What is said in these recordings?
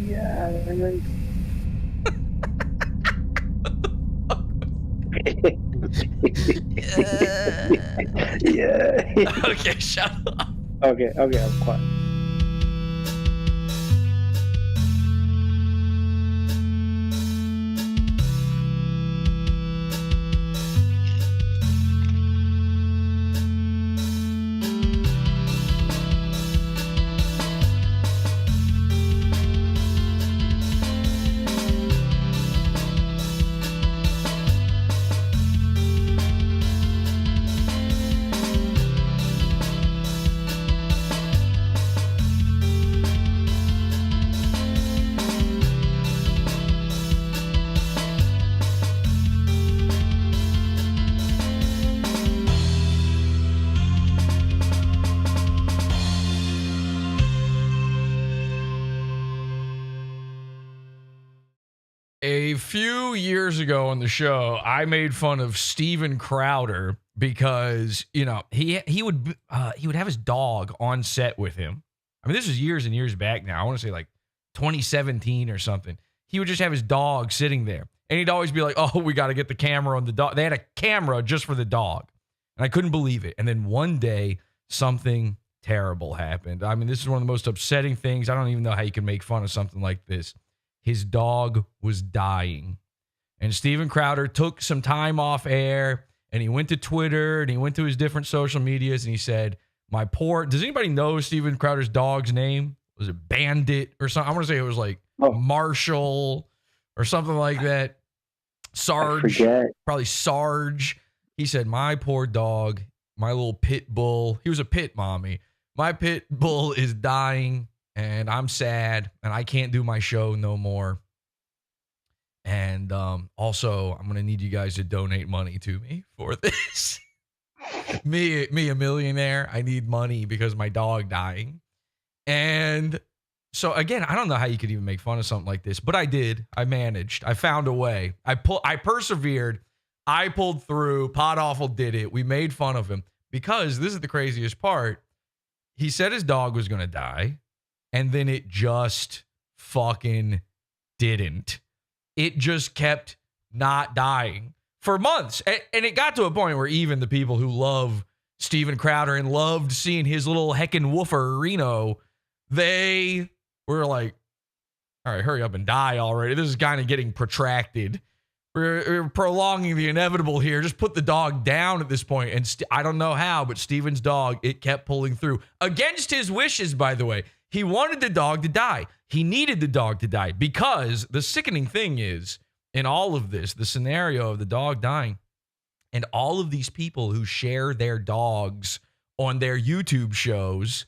Yeah. Yeah. Okay, shut up. Okay, I'm quiet. A few years ago on the show, I made fun of Steven Crowder because, you know, he would have his dog on set with him. I mean, this was years and years back now. I want to say like 2017 or something. He would just have his dog sitting there. And he'd always be like, "Oh, we got to get the camera on the dog." They had a camera just for the dog. And I couldn't believe it. And then one day, something terrible happened. I mean, this is one of the most upsetting things. I don't even know how you can make fun of something like this. His dog was dying. And Steven Crowder took some time off air and he went to Twitter and he went to his different social medias and he said, "My poor," does anybody know Steven Crowder's dog's name? Was it Bandit or something? I want to say it was like Marshall or something like that. Sarge, probably Sarge. He said, "My poor dog, my little pit bull." He was a pit mommy. "My pit bull is dying. And I'm sad, and I can't do my show no more. And also, I'm going to need you guys to donate money to me for this." me, a millionaire, I need money because my dog dying. And so, again, I don't know how you could even make fun of something like this, but I did. I managed. I found a way. I persevered. I pulled through. PodAwful did it. We made fun of him because this is the craziest part. He said his dog was going to die. And then it just fucking didn't. It just kept not dying for months. And it got to a point where even the people who love Steven Crowder and loved seeing his little heckin woofer, Reno, they were like, "All right, hurry up and die already. This is kind of getting protracted. We're prolonging the inevitable here. Just put the dog down at this point." And I don't know how, but Steven's dog, it kept pulling through. Against his wishes, by the way. He wanted the dog to die. He needed the dog to die because the sickening thing is, in all of this, the scenario of the dog dying and all of these people who share their dogs on their YouTube shows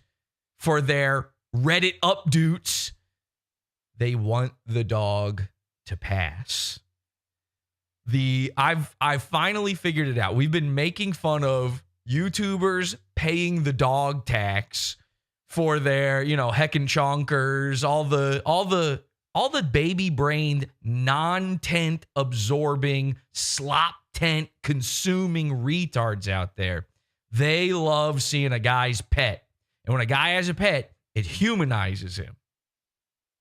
for their Reddit updoots, they want the dog to pass. I've finally figured it out. We've been making fun of YouTubers paying the dog tax for their, you know, heckin chonkers, all the baby-brained, non-tent absorbing, slop-tent consuming retards out there. They love seeing a guy's pet. And when a guy has a pet, it humanizes him.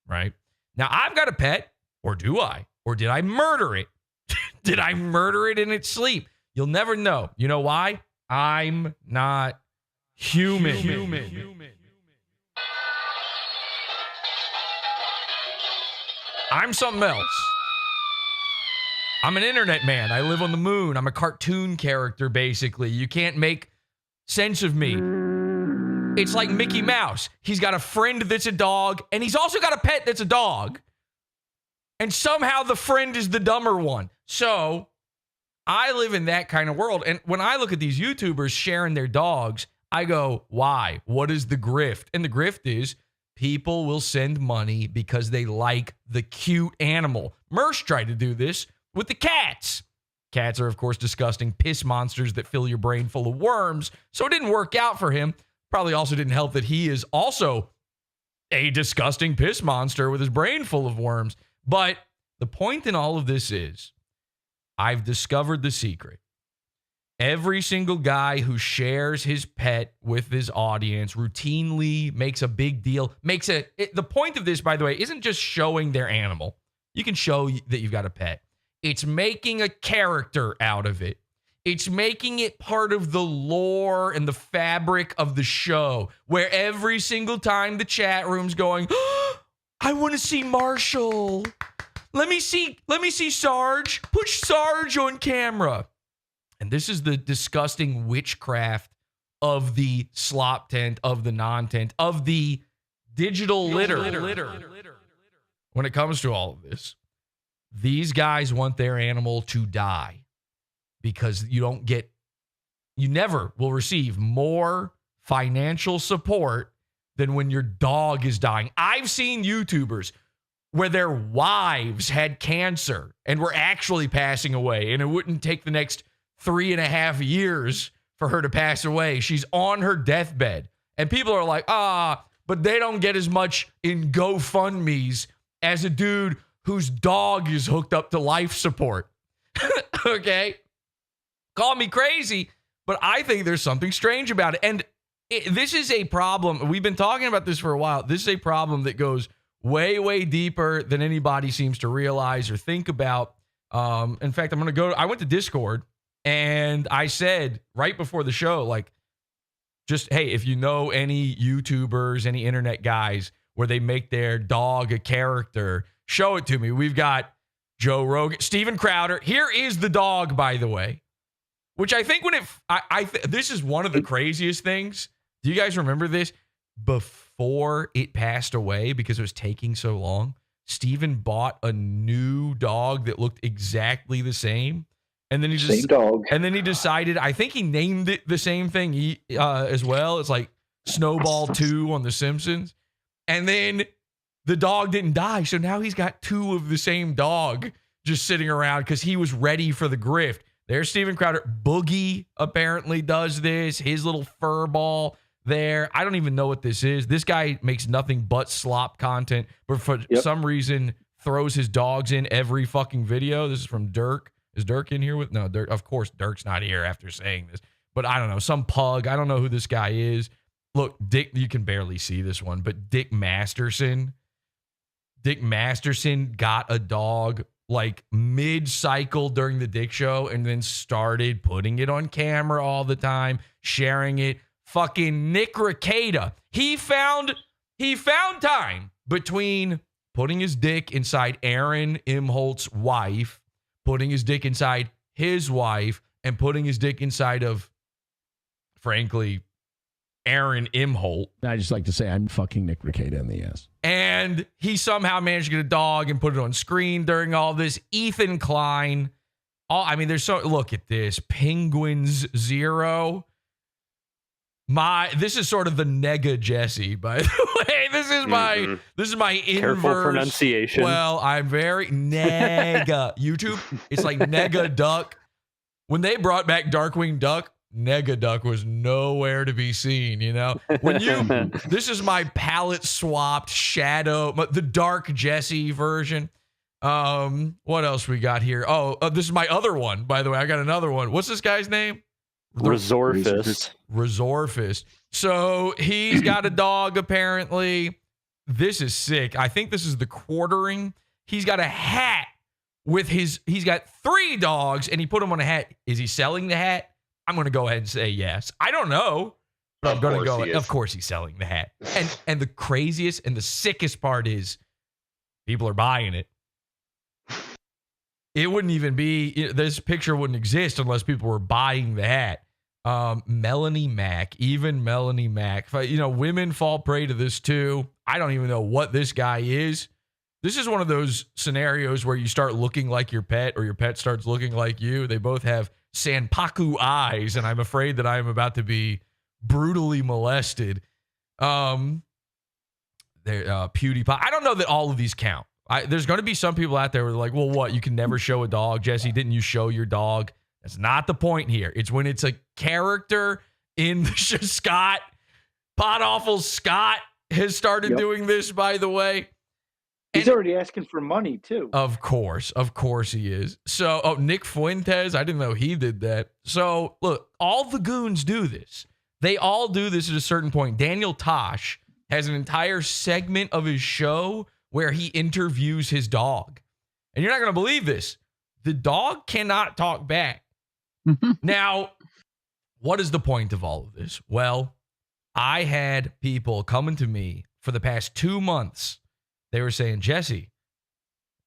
Right? Now, I've got a pet, or do I? Or did I murder it? Did I murder it in its sleep? You'll never know. You know why? I'm not human. I'm something else. I'm an internet man. I live on the moon. I'm a cartoon character, basically. You can't make sense of me. It's like Mickey Mouse. He's got a friend that's a dog, and he's also got a pet that's a dog. And somehow the friend is the dumber one. So I live in that kind of world. And when I look at these YouTubers sharing their dogs, I go, why? What is the grift? And the grift is, people will send money because they like the cute animal. Mersh tried to do this with the cats. Cats are, of course, disgusting piss monsters that fill your brain full of worms. So it didn't work out for him. Probably also didn't help that he is also a disgusting piss monster with his brain full of worms. But the point in all of this is, I've discovered the secret. Every single guy who shares his pet with his audience routinely makes a big deal. The point of this, by the way, isn't just showing their animal. You can show that you've got a pet. It's making a character out of it. It's making it part of the lore and the fabric of the show, where every single time the chat room's going, oh, I want to see Marshall. Let me see Sarge. Put Sarge on camera. And this is the disgusting witchcraft of the sloptent, of the nontent, of the digital litter. When it comes to all of this, these guys want their animal to die because you never will receive more financial support than when your dog is dying. I've seen YouTubers where their wives had cancer and were actually passing away, and it wouldn't take the next 3.5 years for her to pass away. She's on her deathbed. And people are like, but they don't get as much in GoFundMe's as a dude whose dog is hooked up to life support. Okay? Call me crazy, but I think there's something strange about it. And this is a problem. We've been talking about this for a while. This is a problem that goes way, way deeper than anybody seems to realize or think about. In fact, I went to Discord. And I said right before the show, like, just, hey, if you know any YouTubers, any internet guys where they make their dog a character, show it to me. We've got Joe Rogan, Steven Crowder. Here is the dog, by the way, which I think this is one of the craziest things. Do you guys remember this? Before it passed away, because it was taking so long, Steven bought a new dog that looked exactly the same. And then he decided, I think he named it the same thing as well. It's like Snowball 2 on The Simpsons. And then the dog didn't die. So now he's got 2 of the same dog just sitting around because he was ready for the grift. There's Steven Crowder. Boogie apparently does this. His little fur ball there. I don't even know what this is. This guy makes nothing but slop content, but for some reason throws his dogs in every fucking video. This is from Dirk. Is Dirk in here with? No, Dirk. Of course, Dirk's not here after saying this. But I don't know. Some pug. I don't know who this guy is. Look, Dick, you can barely see this one, but Dick Masterson. Dick Masterson got a dog like mid-cycle during the Dick Show and then started putting it on camera all the time, sharing it. Fucking Nick Rekieta. He found time between putting his dick inside Aaron Imholt's wife, putting his dick inside his wife, and putting his dick inside of, frankly, Aaron Imholt. I just like to say I'm fucking Nick Rekieta in the ass. And he somehow managed to get a dog and put it on screen during all this. Ethan Klein. Look at this. Penguins 0. This is sort of the nega Jesse, by the way. This is my inverse. Careful pronunciation. Well, I'm very nega. YouTube, it's like nega duck. When they brought back Darkwing Duck, nega duck was nowhere to be seen, you know? This is my palette swapped shadow, the dark Jesse version. What else we got here? This is my other one, by the way. I got another one. What's this guy's name? Resorfist. So he's got a dog, apparently. This is sick. I think this is the quartering. He's got a hat with he's got 3 dogs and he put them on a hat. Is he selling the hat? I'm going to go ahead and say yes. I don't know, but I'm going to go. Of course he's selling the hat. And the craziest and the sickest part is people are buying it. It wouldn't even be, this picture wouldn't exist unless people were buying the hat. Melanie Mack, women fall prey to this too. I don't even know what this guy is. This is one of those scenarios where you start looking like your pet or your pet starts looking like you. They both have Sanpaku eyes, and I'm afraid that I am about to be brutally molested. PewDiePie. I don't know that all of these count. There's going to be some people out there who are like, well, what? You can never show a dog. Jesse, didn't you show your dog? That's not the point here. It's when it's a character in the show. Scott, PodAwful Scott has started doing this, by the way. He's already asking for money too. Of course he is. So, Nick Fuentes, I didn't know he did that. So, look, all the goons do this. They all do this at a certain point. Daniel Tosh has an entire segment of his show where he interviews his dog. And you're not going to believe this. The dog cannot talk back. Now, what is the point of all of this? Well, I had people coming to me for the past 2 months. They were saying, Jesse,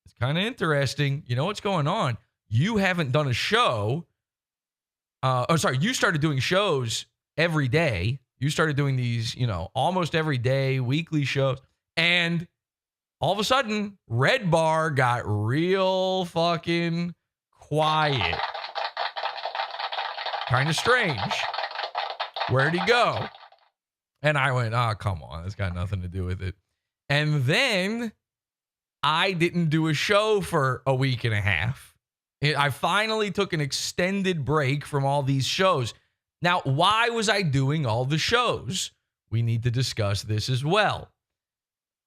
it's kind of interesting. You know what's going on? You haven't done a show. You started doing shows every day. You started doing these, almost every day, weekly shows. And all of a sudden, Red Bar got real fucking quiet. Kind of strange. Where'd he go? And I went, come on. That's got nothing to do with it. And then I didn't do a show for a week and a half. I finally took an extended break from all these shows. Now, why was I doing all the shows? We need to discuss this as well.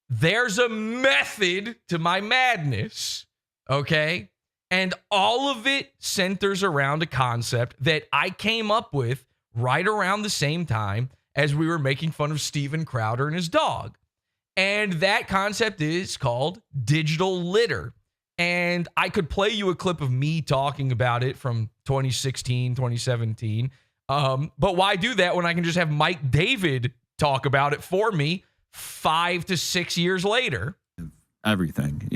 There's a method to my madness, okay? And all of it centers around a concept that I came up with right around the same time as we were making fun of Steven Crowder and his dog. And that concept is called digital litter. And I could play you a clip of me talking about it from 2016, 2017. But why do that when I can just have Mike David talk about it for me 5 to 6 years later? Everything,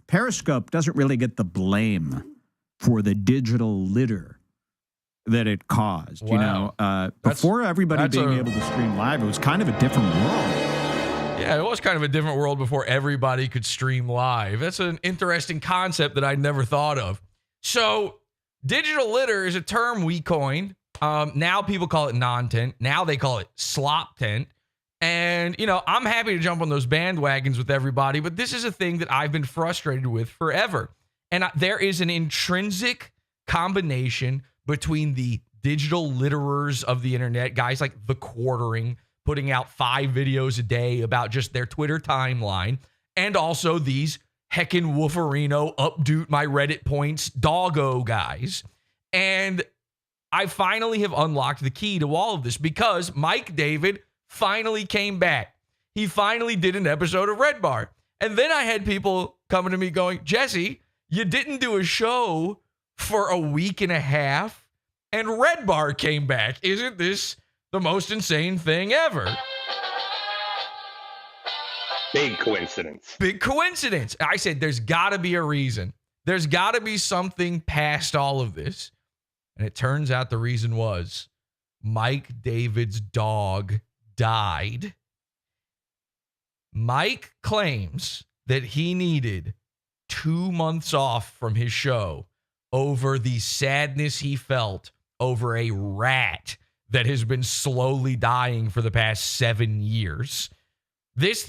Periscope doesn't really get the blame for the digital litter that it caused. Wow. Before everybody being able to stream live, it was kind of a different world. Yeah, it was kind of a different world before everybody could stream live. That's an interesting concept that I never thought of. So, digital litter is a term we coined. Now people call it nontent. Now they call it sloptent. And, I'm happy to jump on those bandwagons with everybody, but this is a thing that I've been frustrated with forever. And there is an intrinsic combination between the digital litterers of the internet, guys like The Quartering, putting out 5 videos a day about just their Twitter timeline, and also these heckin wooferino, updoot my Reddit points, doggo guys. And I finally have unlocked the key to all of this because Mike David finally came back. He finally did an episode of Red Bar. And then I had people coming to me going, Jesse, you didn't do a show for a week and a half, and Red Bar came back. Isn't this the most insane thing ever? Big coincidence. Big coincidence. I said, there's got to be a reason. There's got to be something past all of this. And it turns out the reason was Mike David's dog died. Mike claims that he needed 2 months off from his show over the sadness he felt over a rat that has been slowly dying for the past 7 years. This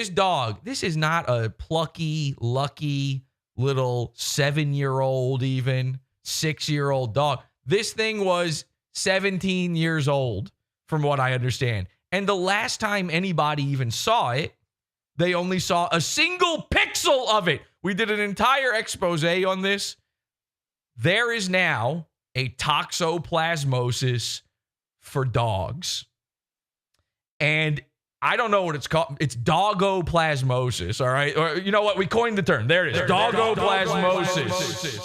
dog, this is not a plucky, lucky little 7-year-old, even 6-year-old dog. This thing was 17 years old, from what I understand. And the last time anybody even saw it, they only saw a single pixel of it. We did an entire expose on this. There is now a toxoplasmosis for dogs. And I don't know what it's called. It's doggoplasmosis, all right? Or you know what? We coined the term. There it is. Doggoplasmosis.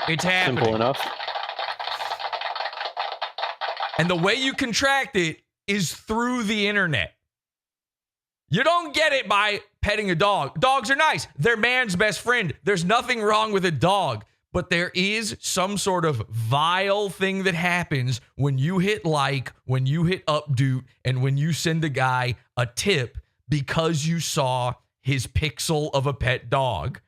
It's happening. Simple enough. And the way you contract it is through the internet. You don't get it by petting a dog. Dogs are nice. They're man's best friend. There's nothing wrong with a dog. But there is some sort of vile thing that happens when you hit like, when you hit updoot, and when you send a guy a tip because you saw his pixel of a pet dog.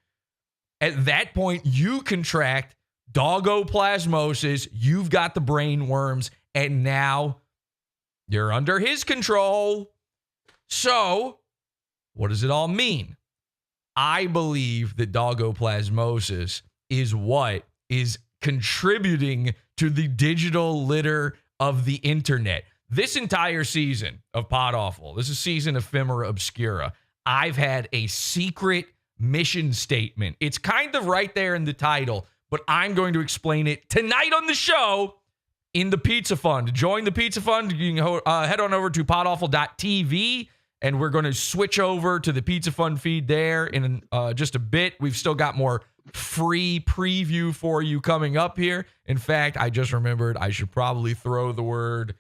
At that point, you contract doggoplasmosis. You've got the brain worms, and now you're under his control. So, what does it all mean? I believe that doggoplasmosis is what is contributing to the digital litter of the internet. This entire season of PodAwful, this is season ephemera obscura, I've had a secret mission statement. It's kind of right there in the title, but I'm going to explain it tonight on the show in the Pizza Fund. To join the Pizza Fund, you can head on over to podawful.tv, and we're going to switch over to the Pizza Fund feed there in just a bit. We've still got more free preview for you coming up here. In fact, I just remembered I should probably throw the word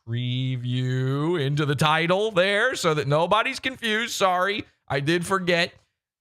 preview into the title there so that nobody's confused. Sorry, I did forget.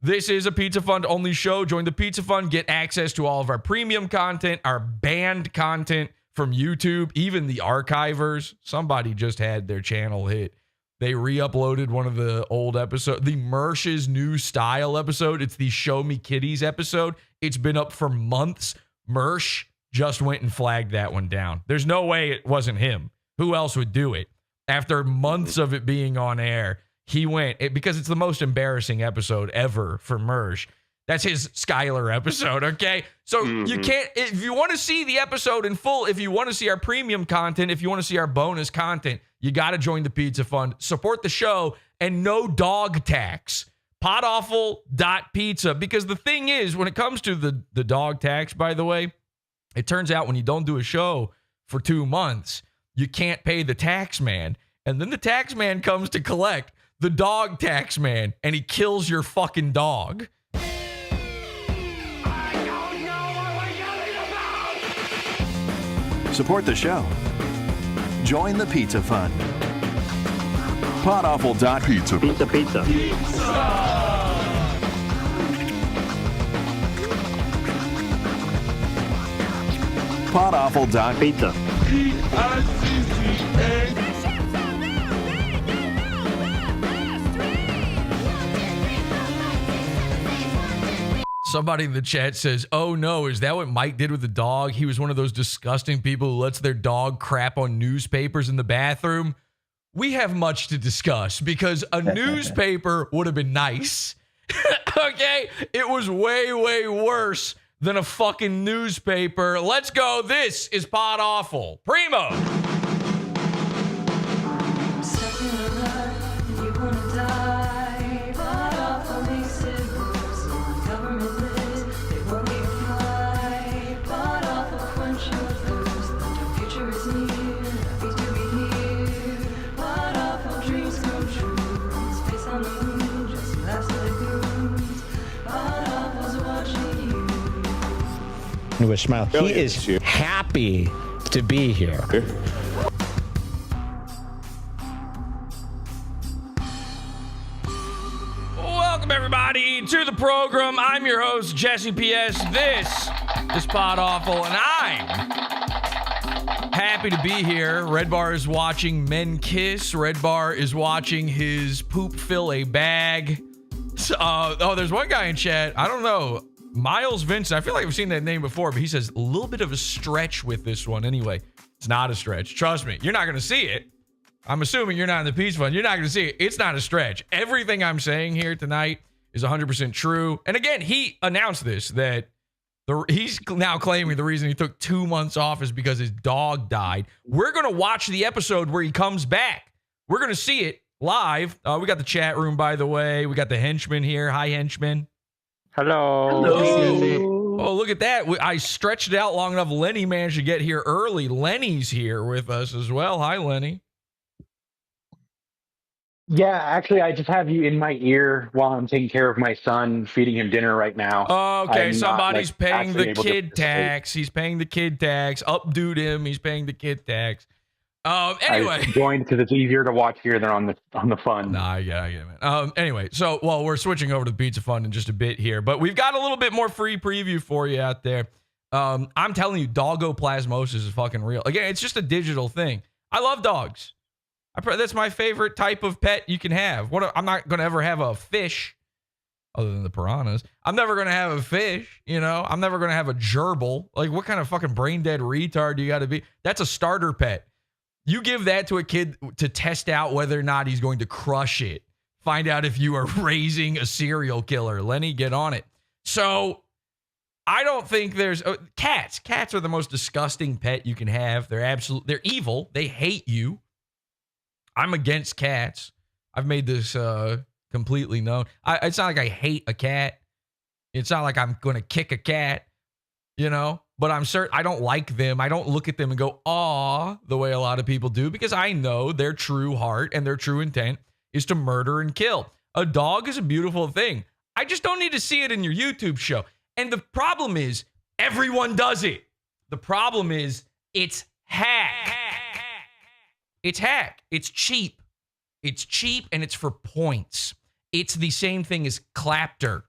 This is a Pizza Fund only show. Join the Pizza Fund, get access to all of our premium content, our banned content from YouTube, even the archivers. Somebody just had their channel hit. They re-uploaded one of the old episodes, the Mersh's New Style episode. It's the Show Me Kitties episode. It's been up for months. Mersh just went and flagged that one down. There's no way it wasn't him. Who else would do it? After months of it being on air, he went, because it's the most embarrassing episode ever for Mersh. That's his Skylar episode, okay? So you can't, if you want to see the episode in full, if you want to see our premium content, if you want to see our bonus content, you got to join the Pizza Fund, support the show, and no dog tax. Podawful.pizza. Because the thing is, when it comes to the dog tax, by the way, it turns out when you don't do a show for 2 months, you can't pay the tax man. And then the tax man comes to collect the dog tax man, and he kills your fucking dog. Support the show. Join the Pizza Fund. Podawful.pizza. Pizza. Podawful.pizza. Somebody in the chat says, oh no, is that what Mike did with the dog? He was one of those disgusting people who lets their dog crap on newspapers in the bathroom. We have much to discuss because a newspaper would have been nice. Okay? It was way, way worse than a fucking newspaper. Let's go. This is Pod Awful. Primo. With a smile. He is happy to be here. Welcome, everybody, to the program. I'm your host, Jesse P.S. This is Pod Awful, and I'm happy to be here. Red Bar is watching men kiss. Red Bar is watching his poop fill a bag. There's one guy in chat. I don't know. Miles Vincent, I feel like I've seen that name before, but he says a little bit of a stretch with this one. Anyway, it's not a stretch. Trust me, you're not going to see it. I'm assuming you're not in the Pizza Fund. You're not going to see it. It's not a stretch. Everything I'm saying here tonight is 100% true. And again, he announced this, that he's now claiming the reason he took 2 months off is because his dog died. We're going to watch the episode where he comes back. We're going to see it live. We got the chat room, by the way. We got the henchman here. Hi, henchman. Hello. Oh, look at that. I stretched it out long enough. Lenny managed to get here early. Lenny's here with us as well. Hi, Lenny. Yeah, actually, I just have you in my ear while I'm taking care of my son, feeding him dinner right now. Okay, I'm somebody's not, paying actually the able to kid participate. tax. He's paying the kid tax. Updoot him. He's paying the kid tax. Anyway. I joined because it's easier to watch here than on the fun. Nah, I get it, man. Anyway, so, we're switching over to the Pizza Fund in just a bit here, but we've got a little bit more free preview for you out there. I'm telling you, doggoplasmosis is fucking real. Again, it's just a digital thing. I love dogs. That's my favorite type of pet you can have. I'm not going to ever have a fish, other than the piranhas. I'm never going to have a fish, you know? I'm never going to have a gerbil. Like, what kind of fucking brain-dead retard do you got to be? That's a starter pet. You give that to a kid to test out whether or not he's going to crush it. Find out if you are raising a serial killer. Lenny, get on it. So I don't think there's cats. Cats are the most disgusting pet you can have. They're evil. They hate you. I'm against cats. I've made this completely known. It's not like I hate a cat. It's not like I'm going to kick a cat, you know, but I'm certain I don't like them. I don't look at them and go, aw, the way a lot of people do, because I know their true heart and their true intent is to murder and kill. A dog is a beautiful thing. I just don't need to see it in your YouTube show. And the problem is everyone does it. The problem is it's hack. It's hack. It's cheap. It's cheap and it's for points. It's the same thing as clapter.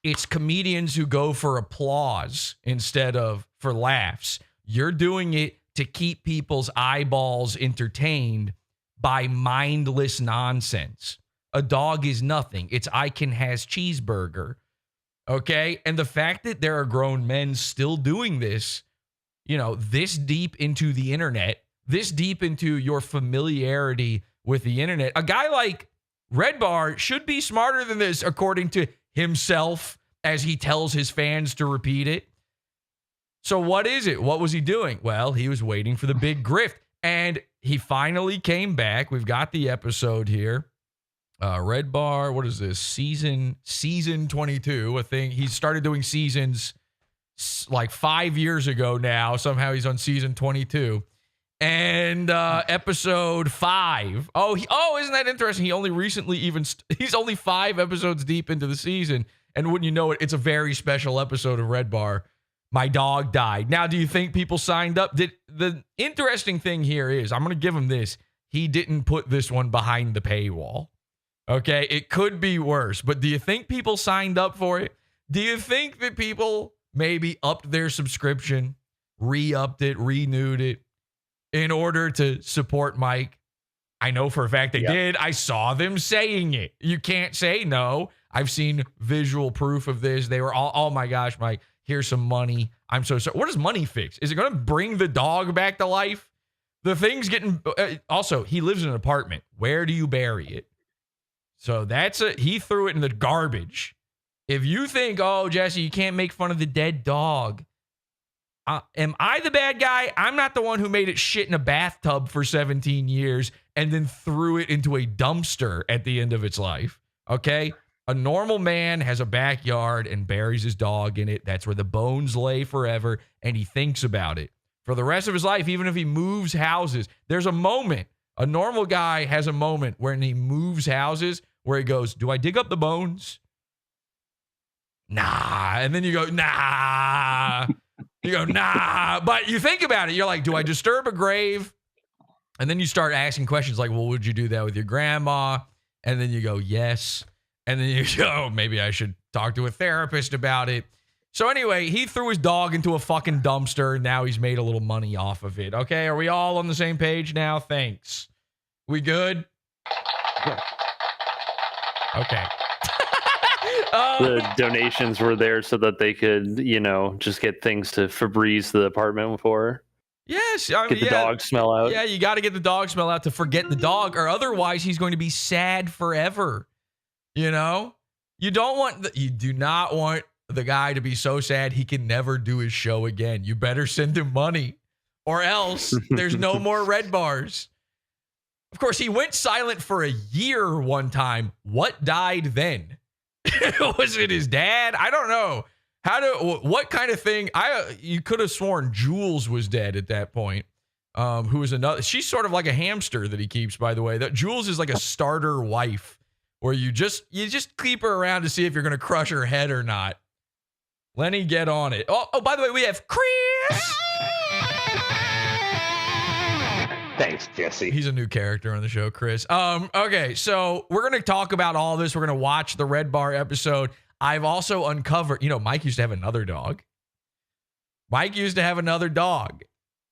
It's comedians who go for applause instead of for laughs. You're doing it to keep people's eyeballs entertained by mindless nonsense. A dog is nothing. It's Icon has cheeseburger. Okay? And the fact that there are grown men still doing this, you know, this deep into the internet, this deep into your familiarity with the internet, a guy like REDBAR should be smarter than this, according to himself, as he tells his fans to repeat it. So what is it? What was he doing? Well, he was waiting for the big grift, and he finally came back. We've got the episode here. REDBAR, what is this? Season 22, a thing. He started doing seasons like 5 years ago now. Somehow he's on season 22. And episode 5. Oh, isn't that interesting? He only recently he's only 5 episodes deep into the season. And wouldn't you know it, it's a very special episode of REDBAR. My dog died. Now, do you think people signed up? The interesting thing here is, I'm going to give him this. He didn't put this one behind the paywall. Okay, it could be worse. But do you think people signed up for it? Do you think that people maybe upped their subscription, re-upped it, renewed it, in order to support Mike? I know for a fact they did. I saw them saying it. You can't say no. I've seen visual proof of this. They were all, oh my gosh, Mike, here's some money. I'm so sorry. What does money fix? Is it going to bring the dog back to life? The thing's getting, also, he lives in an apartment. Where do you bury it? So he threw it in the garbage. If you think, oh, Jesse, you can't make fun of the dead dog. Am I the bad guy? I'm not the one who made it shit in a bathtub for 17 years and then threw it into a dumpster at the end of its life. Okay? A normal man has a backyard and buries his dog in it. That's where the bones lay forever, and he thinks about it. For the rest of his life, even if he moves houses, there's a moment. A normal guy has a moment when he moves houses where he goes, do I dig up the bones? Nah. And then you go, nah. You go, nah. But you think about it. You're like, do I disturb a grave? And then you start asking questions like, well, would you do that with your grandma? And then you go, yes. And then you go, maybe I should talk to a therapist about it. So anyway, he threw his dog into a fucking dumpster, and now he's made a little money off of it. Okay, are we all on the same page now? Thanks. We good? Okay. The donations were there so that they could, you know, just get things to Febreze the apartment for. Yes. Get the dog smell out. Yeah, you got to get the dog smell out to forget the dog, or otherwise he's going to be sad forever. You know? You do not want the guy to be so sad he can never do his show again. You better send him money, or else there's no more REDBAR'S. Of course, he went silent for a year one time. What died then? Was it his dad? I don't know. What kind of thing? You could have sworn Jules was dead at that point. Who is another? She's sort of like a hamster that he keeps, by the way. That Jules is like a starter wife, where you just keep her around to see if you're going to crush her head or not. Lenny, get on it. Oh, by the way, we have Chris. Thanks, Jesse. He's a new character on the show, Chris. Okay, so we're going to talk about all this. We're going to watch the REDBAR episode. I've also uncovered, Mike used to have another dog.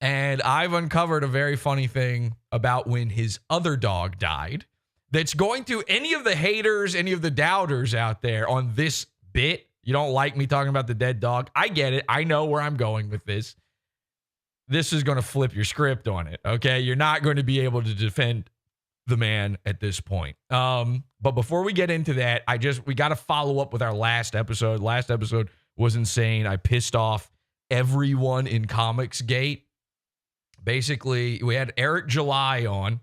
And I've uncovered a very funny thing about when his other dog died that's going to any of the haters, any of the doubters out there on this bit. You don't like me talking about the dead dog. I get it. I know where I'm going with this. This is going to flip your script on it, okay? You're not going to be able to defend the man at this point. But before we get into that, we got to follow up with our last episode. Last episode was insane. I pissed off everyone in COMICSGATE. Basically, we had Eric July on,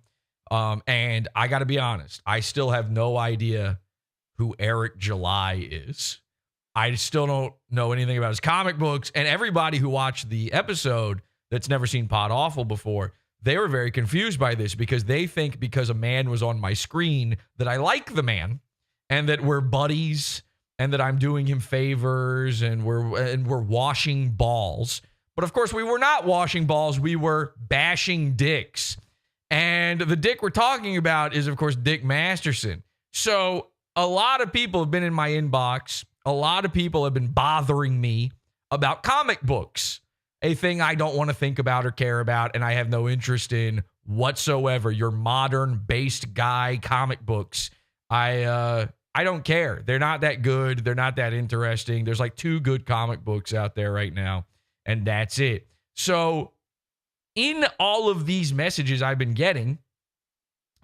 and I got to be honest, I still have no idea who Eric July is. I still don't know anything about his comic books. And everybody who watched the episode that's never seen Pod Awful before, they were very confused by this because they think because a man was on my screen that I like the man and that we're buddies and that I'm doing him favors and we're washing balls. But of course, we were not washing balls. We were bashing dicks. And the dick we're talking about is, of course, Dick Masterson. So a lot of people have been in my inbox. A lot of people have been bothering me about comic books, a thing I don't want to think about or care about, and I have no interest in whatsoever. Your modern-based guy comic books, I don't care. They're not that good. They're not that interesting. There's like 2 good comic books out there right now, and that's it. So in all of these messages I've been getting,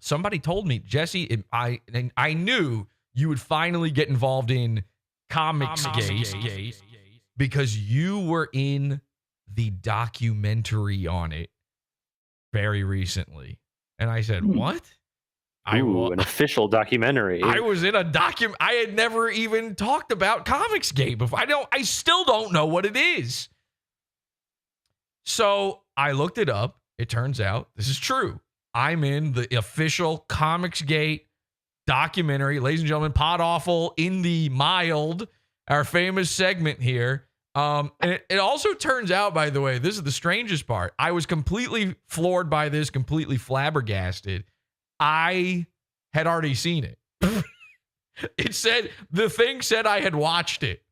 somebody told me, Jesse, I knew you would finally get involved in COMICSGATE because you were in the documentary on it very recently. And I said, what? Ooh, an official documentary. I was in a I had never even talked about COMICSGATE before. I still don't know what it is. So I looked it up. It turns out this is true. I'm in the official COMICSGATE documentary. Ladies and gentlemen, Pod Awful in the mild, our famous segment here. And it also turns out, by the way, this is the strangest part. I was completely floored by this, completely flabbergasted. I had already seen it. The thing said I had watched it.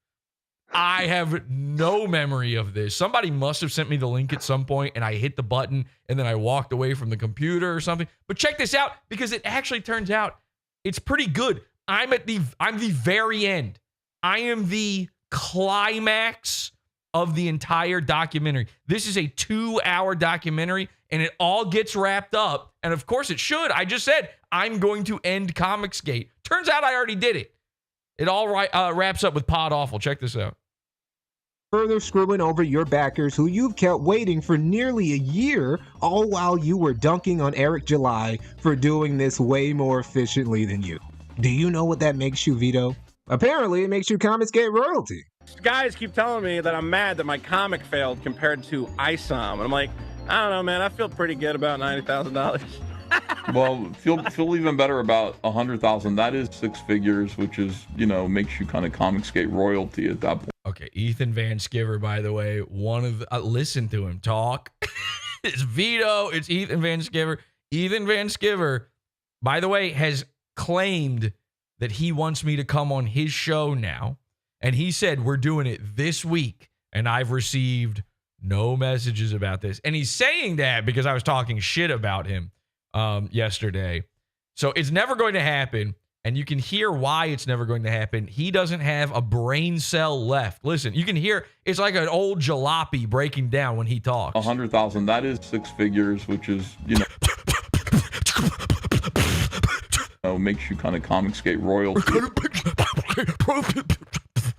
I have no memory of this. Somebody must have sent me the link at some point and I hit the button and then I walked away from the computer or something. But check this out, because it actually turns out it's pretty good. I'm the very end. I am the climax of the entire documentary. This is a 2-hour documentary and it all gets wrapped up. And of course it should. I just said, I'm going to end COMICSGATE. Turns out I already did it. It all wraps up with Pod Awful. Check this out. Further screwing over your backers who you've kept waiting for nearly a year, all while you were dunking on Eric July for doing this way more efficiently than you. Do you know what that makes you, Vito? Apparently, it makes you COMICSGATE royalty. Guys keep telling me that I'm mad that my comic failed compared to ISOM. And I'm like, I don't know, man. I feel pretty good about $90,000. Well, feel even better about 100,000. That is 6 figures, which is, makes you kind of COMICSGATE royalty at that point. Okay, Ethan Van Sciver, by the way, listen to him talk. It's Vito. It's Ethan Van Sciver. Ethan Van Sciver, by the way, has claimed that he wants me to come on his show now. And he said, we're doing it this week. And I've received no messages about this. And he's saying that because I was talking shit about him yesterday. So it's never going to happen. And you can hear why it's never going to happen. He doesn't have a brain cell left. Listen, you can hear it's like an old jalopy breaking down when he talks. 100,000. That is 6 figures, which is, makes you kind of COMICSGATE royalty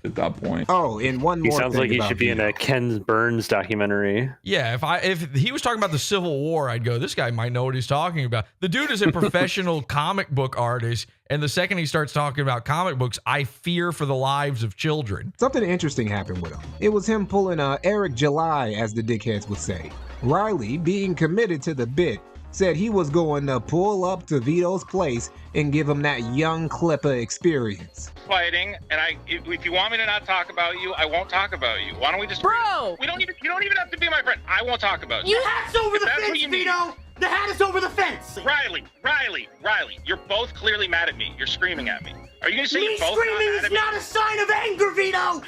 at that point. Oh, and one more. He sounds like he should be in a Ken Burns documentary. Yeah, if he was talking about the Civil War, I'd go, this guy might know what he's talking about. The dude is a professional comic book artist, and the second he starts talking about comic books, I fear for the lives of children. Something interesting happened with him. It was him pulling Eric July, as the dickheads would say. Riley, being committed to the bit, said he was going to pull up to Vito's place and give him that young Clipper experience. Fighting, and if you want me to not talk about you, I won't talk about you. Why don't we just... Bro! You don't even have to be my friend. I won't talk about you. Your hat's over the fence, Vito! The hat is over the fence! Riley, you're both clearly mad at me. You're screaming at me. Are you going to say me you're both screaming not mad is at me? not a sign of anger, Vito!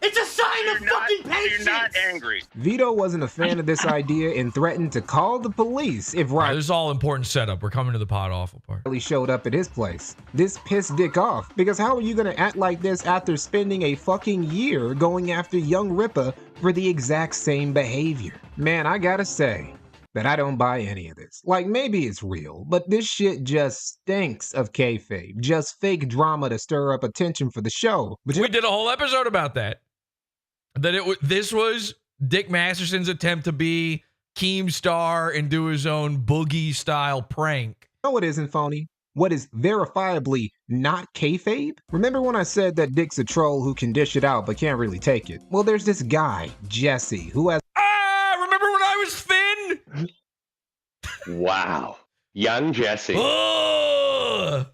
It's a sign of fucking patience! You're not angry. Vito wasn't a fan of this idea and threatened to call the police if Riley... This is all important setup. We're coming to the Pod Awful part. ...showed up at his place. This pissed Dick off, because how are you gonna act like this after spending a fucking year going after young Ripper for the exact same behavior? Man, I gotta say that I don't buy any of this. Like, maybe it's real, but this shit just stinks of kayfabe. Just fake drama to stir up attention for the show. But we did a whole episode about that. This was Dick Masterson's attempt to be Keemstar and do his own boogie style prank. No, it isn't phony. what is verifiably not kayfabe? Remember when I said that Dick's a troll who can dish it out but can't really take it? Well, there's this guy, Jesse, who has... Remember when I was thin? Wow. Young Jesse. Ugh.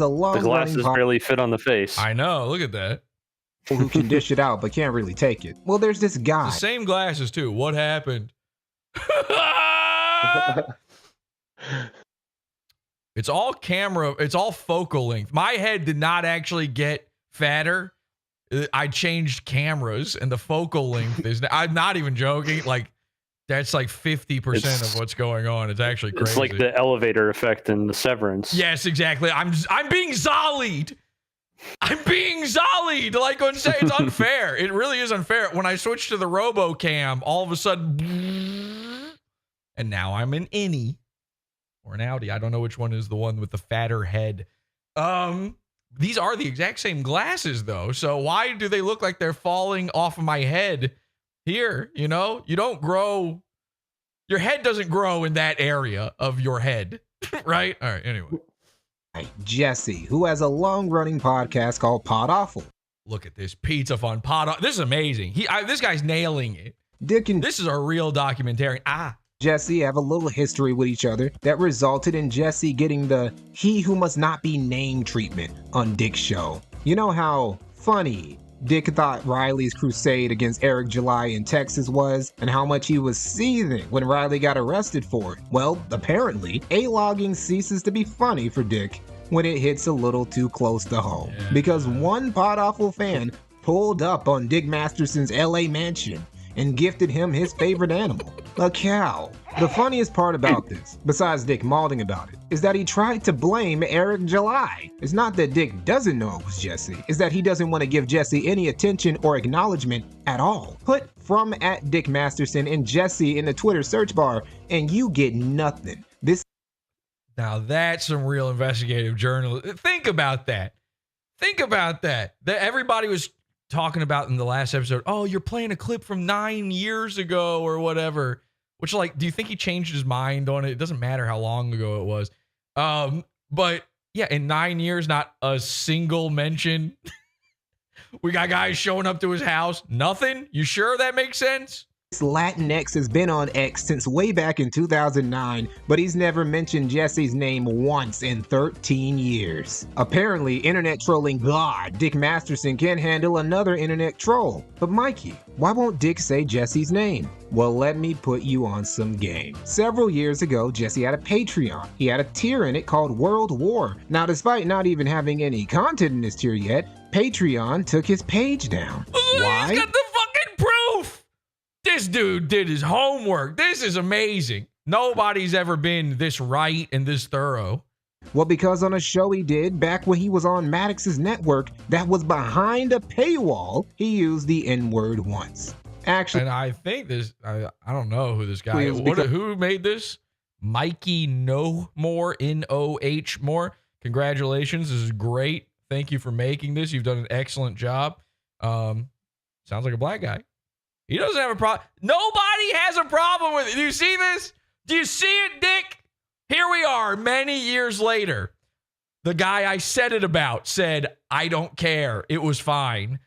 a long the glasses barely fit on the face. I know. Look at that. Who can dish it out but can't really take it. Well, there's this guy. The same glasses too. What happened? It's all camera. It's all focal length. My head did not actually get fatter. I changed cameras and the focal length is. I'm not even joking. Like that's like 50% of what's going on. It's actually crazy. It's like the elevator effect in the Severance. Yes, exactly. I'm being zollied. I'm being zollied. Like on say it's unfair. It really is unfair. When I switched to the RoboCam, all of a sudden, and now I'm an innie or an Audi. I don't know which one is the one with the fatter head. These are the exact same glasses though. So why do they look like they're falling off of my head here? You know, you don't grow. Your head doesn't grow in that area of your head, right? All right. Anyway. Jesse, who has a long-running podcast called PODAWFUL. Look at this pizza fun pod. This is amazing. This guy's nailing it. Dick and this is a real documentarian. Jesse have a little history with each other that resulted in Jesse getting the "he who must not be named" treatment on Dick's show. You know how funny Dick thought Riley's crusade against Eric July in Texas was, and how much he was seething when Riley got arrested for it. Well, apparently, A-logging ceases to be funny for Dick when it hits a little too close to home. Because one PODAWFUL fan pulled up on Dick Masterson's LA mansion and gifted him his favorite animal, a cow. The funniest part about this, besides Dick mauling about it, is that he tried to blame Eric July. It's not that Dick doesn't know it was Jesse, it's that he doesn't want to give Jesse any attention or acknowledgement at all. Put from @Dick Masterson and Jesse in the Twitter search bar and you get nothing. Now that's some real investigative journalism. Think about that. Think about that. That everybody was talking about in the last episode. Oh, you're playing a clip from 9 years ago or whatever. Which, like, do you think he changed his mind on it? It doesn't matter how long ago it was. But yeah, in 9 years, not a single mention. We got guys showing up to his house. Nothing? You sure that makes sense? Latinx has been on X since way back in 2009, but he's never mentioned Jesse's name once in 13 years. Apparently, internet trolling god Dick Masterson can handle another internet troll. But Mikey, why won't Dick say Jesse's name? Well, let me put you on some game. Several years ago, Jesse had a Patreon. He had a tier in it called World War. Now, despite not even having any content in his tier yet, Patreon took his page down. Why? He's got the fucking proof! This dude did his homework. This is amazing. Nobody's ever been this right and this thorough. Well, because on a show he did back when he was on Maddox's network that was behind a paywall, he used the N-word once. Actually, and I think this, I don't know who this guy is. Who made this? Mikey No More, N-O-H More. Congratulations. This is great. Thank you for making this. You've done an excellent job. Sounds like a black guy. He doesn't have a problem. Nobody has a problem with it. Do you see this? Do you see it, Dick? Here we are many years later. The guy I said it about said, I don't care. It was fine.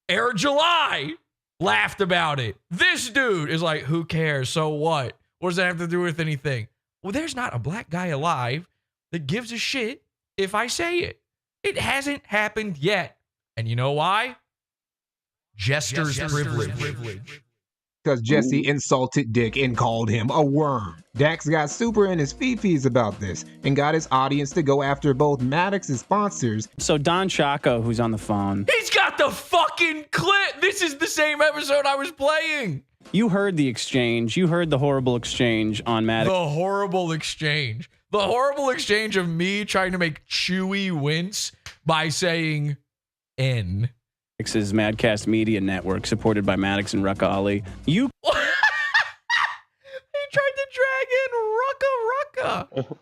Eric July laughed about it. This dude is like, who cares? So what? What does that have to do with anything? Well, there's not a black guy alive that gives a shit if I say it. It hasn't happened yet. And you know why? Jester's privilege. Because Jesse insulted Dick and called him a worm. Dax got super in his fee-fees about this and got his audience to go after both Maddox's sponsors. So Don Chaco, who's on the phone. He's got the fucking clip. This is the same episode I was playing. You heard the exchange. You heard the horrible exchange on Maddox. The horrible exchange. The horrible exchange of me trying to make Chewy wince by saying N. Maddox's Madcast Media Network, supported by Maddox and Rucka Ali. You he tried to drag in Rucka.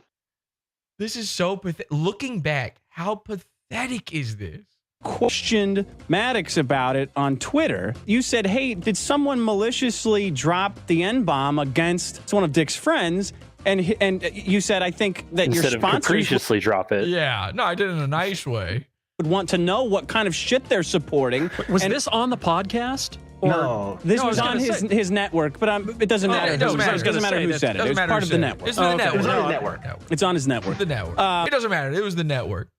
This is so pathetic. Looking back, how pathetic is this? Questioned Maddox about it on Twitter. You said, hey, did someone maliciously drop the N-bomb against one of Dick's friends? And you said, I think that Instead your of sponsors capriciously drop it. Yeah, no, I did it in a nice way. Would want to know what kind of shit they're supporting. Was this on the podcast? Or No. This was on his network, but it doesn't matter. It doesn't matter. It doesn't matter who said it. It was part of the network. It's the network. It was on the network. It's on his network. The network. It doesn't matter. It was the network.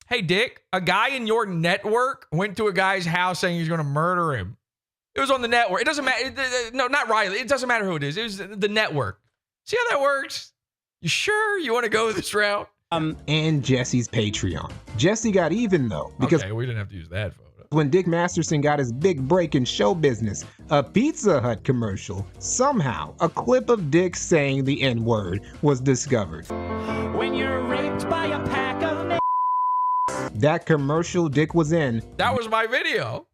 Hey, Dick, a guy in your network went to a guy's house saying he's going to murder him. It was on the network. It doesn't matter. No, not Riley. It doesn't matter who it is. It was the network. See how that works? You sure you want to go this route? And Jesse's Patreon. Jesse got even though, because okay, we didn't have to use that photo. When Dick Masterson got his big break in show business, a Pizza Hut commercial, somehow a clip of Dick saying the N-word was discovered. When you're raped by a pack of That commercial Dick was in, that was my video,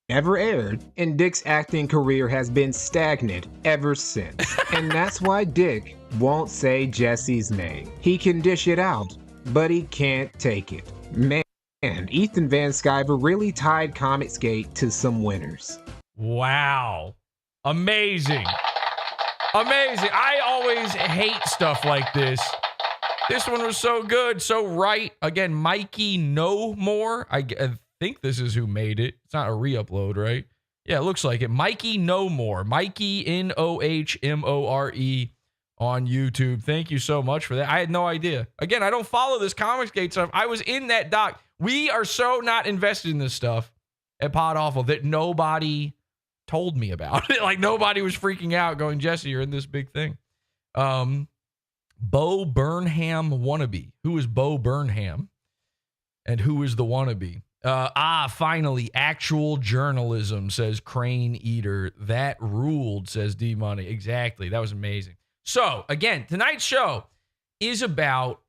never aired, and Dick's acting career has been stagnant ever since. And that's why Dick won't say Jesse's name. He can dish it out, but he can't take it. Man, Ethan Van Sciver really tied COMICSGATE to some winners. Wow. Amazing. Amazing. I always hate stuff like this. This one was so good, so right. Again, Mikey No More. I think this is who made it. It's not a re-upload, right? Yeah, it looks like it. Mikey No More. Mikey NOHMORE on YouTube. Thank you so much for that. I had no idea. Again, I don't follow this COMICSGATE stuff. I was in that doc. We are so not invested in this stuff at PodAwful that nobody told me about it. Like nobody was freaking out going, Jesse, you're in this big thing. Bo Burnham wannabe. Who is Bo Burnham? And who is the wannabe? Finally, actual journalism, says Crane Eater. That ruled, says D Money. Exactly. That was amazing. So, again, tonight's show is about,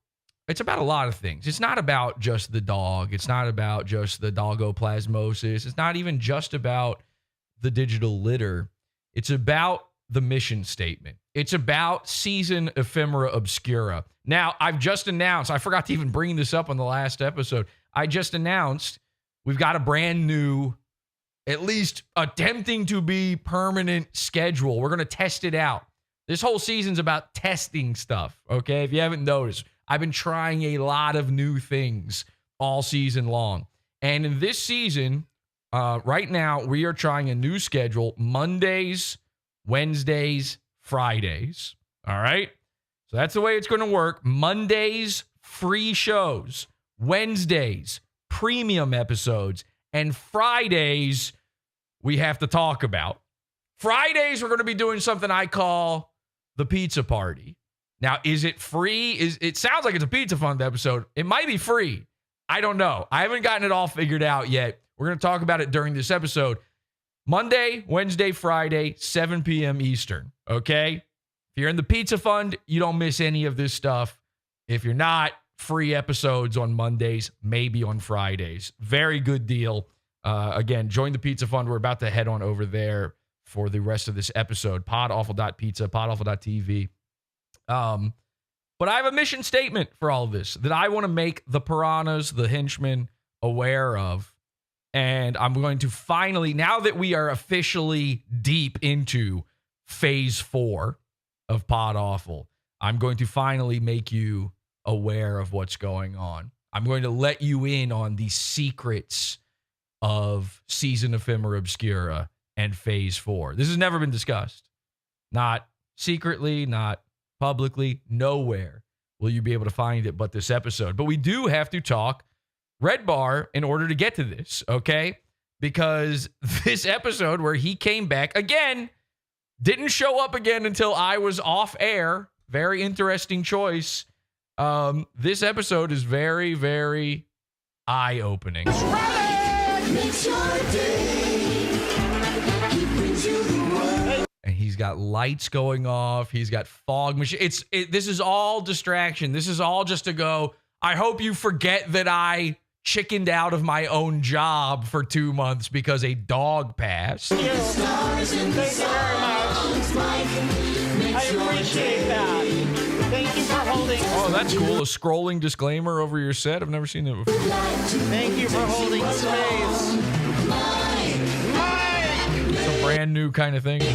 it's about a lot of things. It's not about just the dog. It's not about just the doggoplasmosis. It's not even just about the digital litter. It's about the mission statement. It's about season ephemera obscura. Now, I've just announced, I forgot to even bring this up on the last episode. I just announced we've got a brand new, at least attempting to be permanent schedule. We're going to test it out. This whole season's about testing stuff, okay? If you haven't noticed, I've been trying a lot of new things all season long. And in this season, right now, we are trying a new schedule, Mondays, Wednesdays, Fridays, all right? So that's the way it's going to work. Mondays, free shows. Wednesdays, premium episodes. And Fridays, we have to talk about. Fridays, we're going to be doing something I call the pizza party. Now, is it free? It sounds like it's a Pizza Fund episode. It might be free. I don't know. I haven't gotten it all figured out yet. We're going to talk about it during this episode. Monday, Wednesday, Friday, 7 p.m. Eastern, okay? If you're in the Pizza Fund, you don't miss any of this stuff. If you're not, free episodes on Mondays, maybe on Fridays. Very good deal. Again, join the Pizza Fund. We're about to head on over there for the rest of this episode. Podawful.pizza, podawful.tv. But I have a mission statement for all of this that I want to make the piranhas, the henchmen, aware of. And I'm going to finally, now that we are officially deep into phase 4 of PodAwful, I'm going to finally make you aware of what's going on. I'm going to let you in on the secrets of season ephemera obscura and phase 4. This has never been discussed. Not secretly, not publicly, nowhere will you be able to find it but this episode. But we do have to talk Red Bar in order to get to this, okay? Because this episode where he came back, again, didn't show up again until I was off air. Very interesting choice. This episode is very, very eye-opening. And he's got lights going off. He's got fog machine. This is all distraction. This is all just to go, I hope you forget that I chickened out of my own job for 2 months because a dog passed. Thank you very much. I appreciate that. Thank you for holding. Oh, that's cool. A scrolling disclaimer over your set. I've never seen that before. Thank you for holding space. It's a brand new kind of thing to do.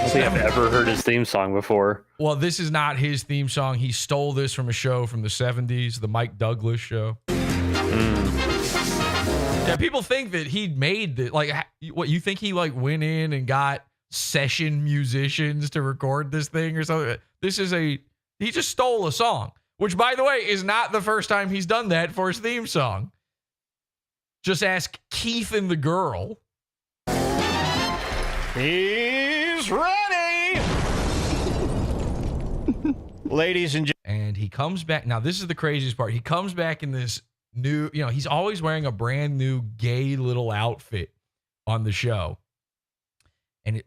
don't think I've ever heard his theme song before. Well, this is not his theme song. He stole this from a show from the 70s, the Mike Douglas show. Yeah, people think that he made the, like, what, you think he like went in and got session musicians to record this thing or something? He just stole a song, which, by the way, is not the first time he's done that for his theme song. Just ask Keith and the Girl. He's ready. Ladies and gentlemen. And he comes back. Now, this is the craziest part. He comes back in this new, he's always wearing a brand new gay little outfit on the show.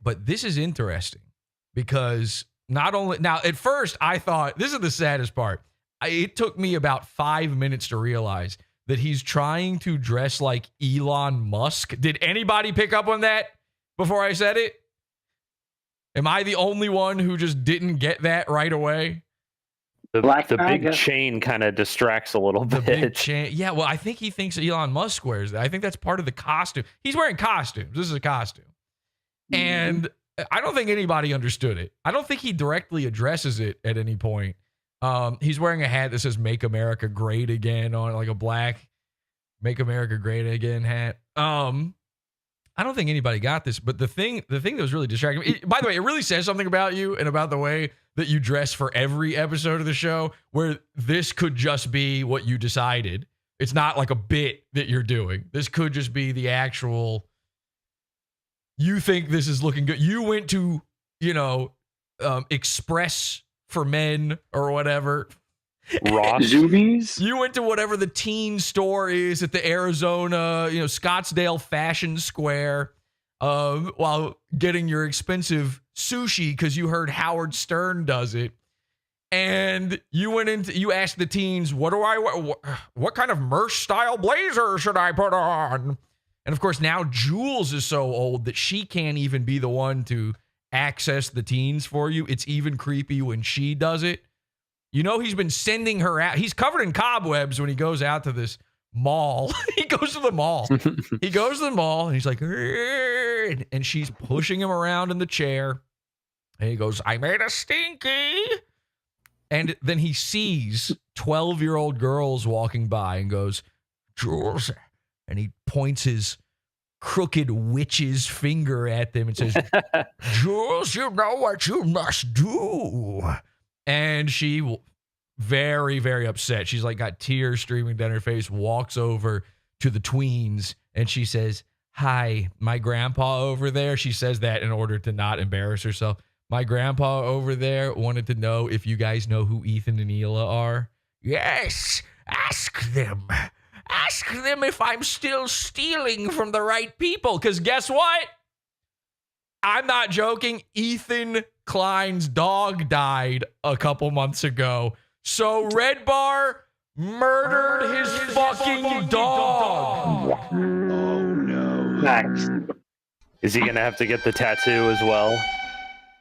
But this is interesting because not only, now at first I thought, this is the saddest part. It took me about 5 minutes to realize that he's trying to dress like Elon Musk. Did anybody pick up on that before I said it? Am I the only one who just didn't get that right away? The big chain kind of distracts a little bit. The big chain. Yeah, well, I think he thinks Elon Musk wears that. I think that's part of the costume. He's wearing costumes. This is a costume. And I don't think anybody understood it. I don't think he directly addresses it at any point. He's wearing a hat that says "Make America Great Again" on it, like a black "Make America Great Again" hat. I don't think anybody got this, but the thing that was really distracting. By the way, it really says something about you and about the way that you dress for every episode of the show, where this could just be what you decided. It's not like a bit that you're doing. This could just be the actual. You think this is looking good. You went to, Express for Men or whatever. Ross. Zoomies? You went to whatever the teen store is at the Arizona, Scottsdale Fashion Square, while getting your expensive sushi because you heard Howard Stern does it. And you asked the teens, what kind of merch style blazer should I put on? And of course, now Jules is so old that she can't even be the one to access the teens for you. It's even creepy when she does it. He's been sending her out. He's covered in cobwebs when he goes out to this mall. He goes to the mall. He goes to the mall and he's like, and she's pushing him around in the chair. And he goes, I made a stinky. And then he sees 12-year-old girls walking by and goes, Jules. And he points his crooked witch's finger at them and says, Jules, you know what you must do. And she, very, very upset. She's like got tears streaming down her face, walks over to the tweens, and she says, hi, my grandpa over there. She says that in order to not embarrass herself. My grandpa over there wanted to know if you guys know who Ethan and Hila are. Yes, ask them. Ask them if I'm still stealing from the right people. Because guess what? I'm not joking. Ethan Klein's dog died a couple months ago. So Red Bar murdered his fucking dog. Oh, no. Nice. Is he going to have to get the tattoo as well?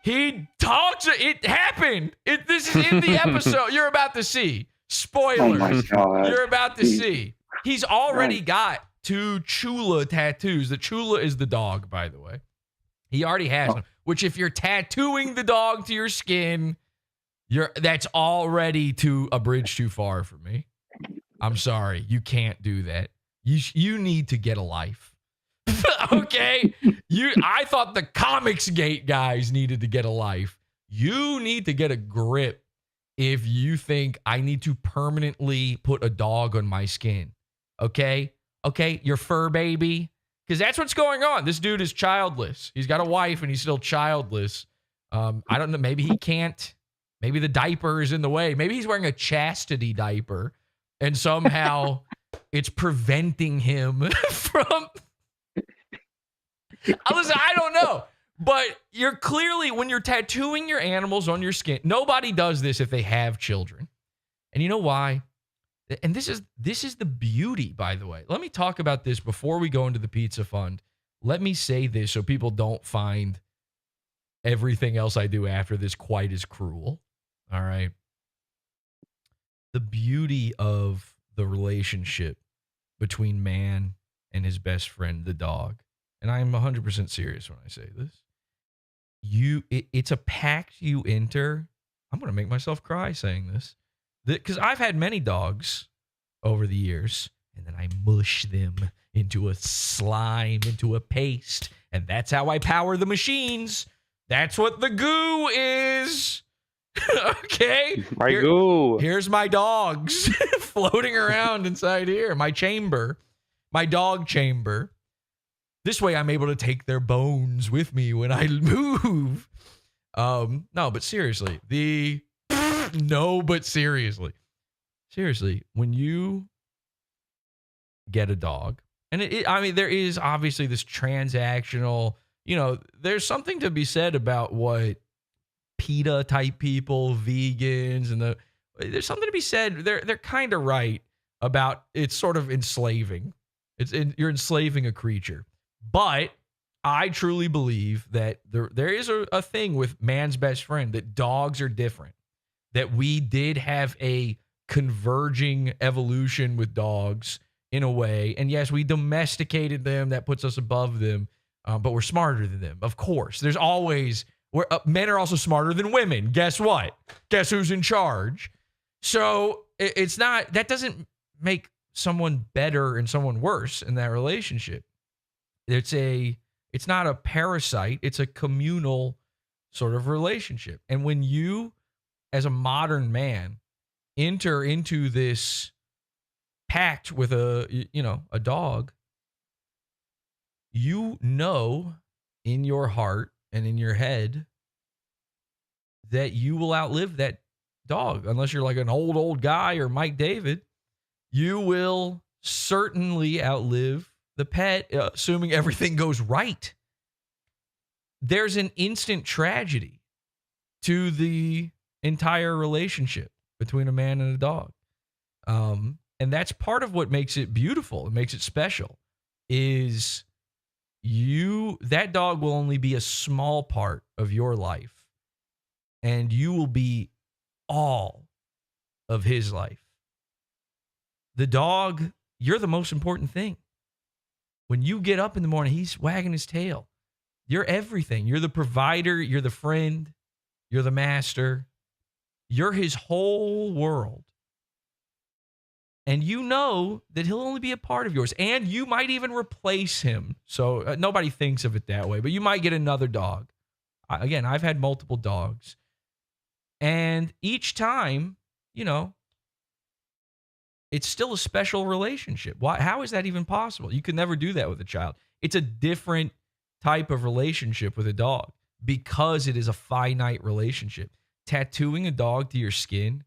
He talks. It happened. This is in the episode you're about to see. Spoilers. Oh my God. You're about to see. He's already got 2 Chula tattoos. The Chula is the dog, by the way. He already has them, which if you're tattooing the dog to your skin, that's already a bridge too far for me. I'm sorry. You can't do that. You need to get a life. Okay? I thought the COMICSGATE guys needed to get a life. You need to get a grip if you think I need to permanently put a dog on my skin. Okay? Okay? Your fur baby. Because that's what's going on. This dude is childless. He's got a wife and he's still childless. I don't know. Maybe he can't. Maybe the diaper is in the way. Maybe he's wearing a chastity diaper and somehow it's preventing him from. Listen, I don't know. But you're clearly, when you're tattooing your animals on your skin, nobody does this if they have children. And you know why? And this is the beauty, by the way. Let me talk about this before we go into the pizza fund. Let me say this so people don't find everything else I do after this quite as cruel. All right. The beauty of the relationship between man and his best friend, the dog, and I'm 100% serious when I say this, it's a pact you enter. I'm going to make myself cry saying this. Because I've had many dogs over the years, and then I mush them into a slime, into a paste, and that's how I power the machines. That's what the goo is. Okay? My goo. Here's my dogs floating around inside here. My chamber. My dog chamber. This way I'm able to take their bones with me when I move. No, but seriously. Seriously, when you get a dog, and there is obviously this transactional, there's something to be said about what PETA type people, vegans, and there's something to be said. They're kind of right about it's sort of enslaving. You're enslaving a creature. But I truly believe that there is a thing with man's best friend, that dogs are different, that we did have a converging evolution with dogs in a way. And yes, we domesticated them. That puts us above them, but we're smarter than them. Of course, there's always, men are also smarter than women. Guess what? Guess who's in charge? So it's not, that doesn't make someone better and someone worse in that relationship. It's not a parasite. It's a communal sort of relationship. And when you, as a modern man, enter into this pact with a dog, you know in your heart and in your head that you will outlive that dog. Unless you're like an old guy or Mike David, you will certainly outlive the pet, assuming everything goes right. There's an instant tragedy to the entire relationship between a man and a dog. And that's part of what makes it beautiful. It makes it special is that dog will only be a small part of your life, and you will be all of his life. The dog, you're the most important thing. When you get up in the morning, he's wagging his tail. You're everything. You're the provider. You're the friend. You're the master. You're his whole world. And you know that he'll only be a part of yours. And you might even replace him. So nobody thinks of it that way. But you might get another dog. Again, I've had multiple dogs. And each time, it's still a special relationship. How is that even possible? You could never do that with a child. It's a different type of relationship with a dog because it is a finite relationship. Tattooing a dog to your skin,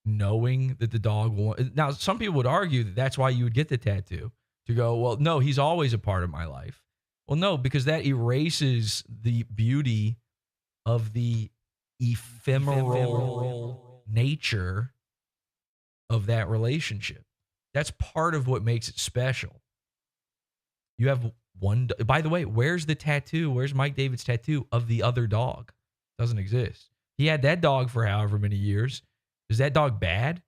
knowing that the dog won't. Now, some people would argue that that's why you would get the tattoo, to go, well, no, he's always a part of my life. Well, no, because that erases the beauty of the ephemeral nature of that relationship. That's part of what makes it special. You have one, by the way, where's the tattoo? Where's Mike David's tattoo of the other dog? Doesn't exist. He had that dog for however many years. Is that dog bad?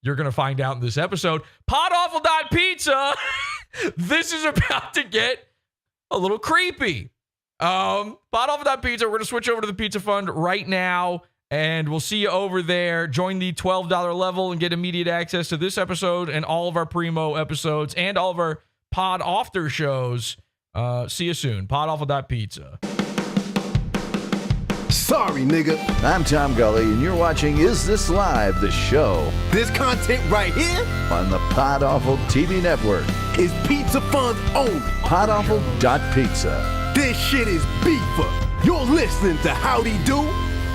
You're going to find out in this episode. PodAwful.pizza. This is about to get a little creepy. PodAwful.pizza. We're going to switch over to the Pizza Fund right now. And we'll see you over there. Join the $12 level and get immediate access to this episode and all of our Primo episodes and all of our Pod After shows. See you soon. PodAwful.pizza. Sorry, nigga. I'm Tom Gully, and you're watching Is This Live, the show. This content right here on the Pod Awful TV network is Pizza Fun's own PodAwful.pizza. This shit is beefer. You're listening to Howdy Do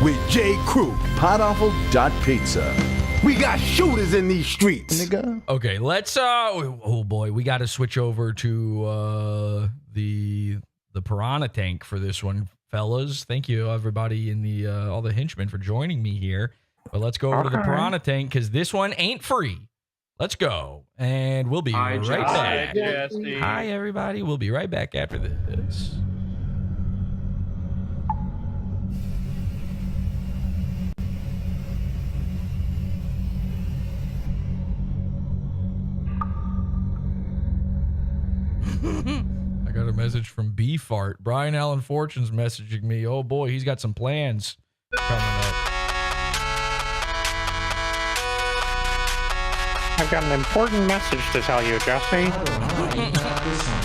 with J. Crew. PodAwful.pizza. We got shooters in these streets, nigga. Okay, let's oh boy, we got to switch over to the piranha tank for this one, fellas. Thank you everybody in the all the henchmen for joining me here. But let's go over to the piranha tank cuz this one ain't free. Let's go. And we'll be right back. Hi everybody. We'll be right back after this. I got a message from B-Fart. Brian Allen Fortune's messaging me. Oh boy, he's got some plans coming up. I've got an important message to tell you, Jesse.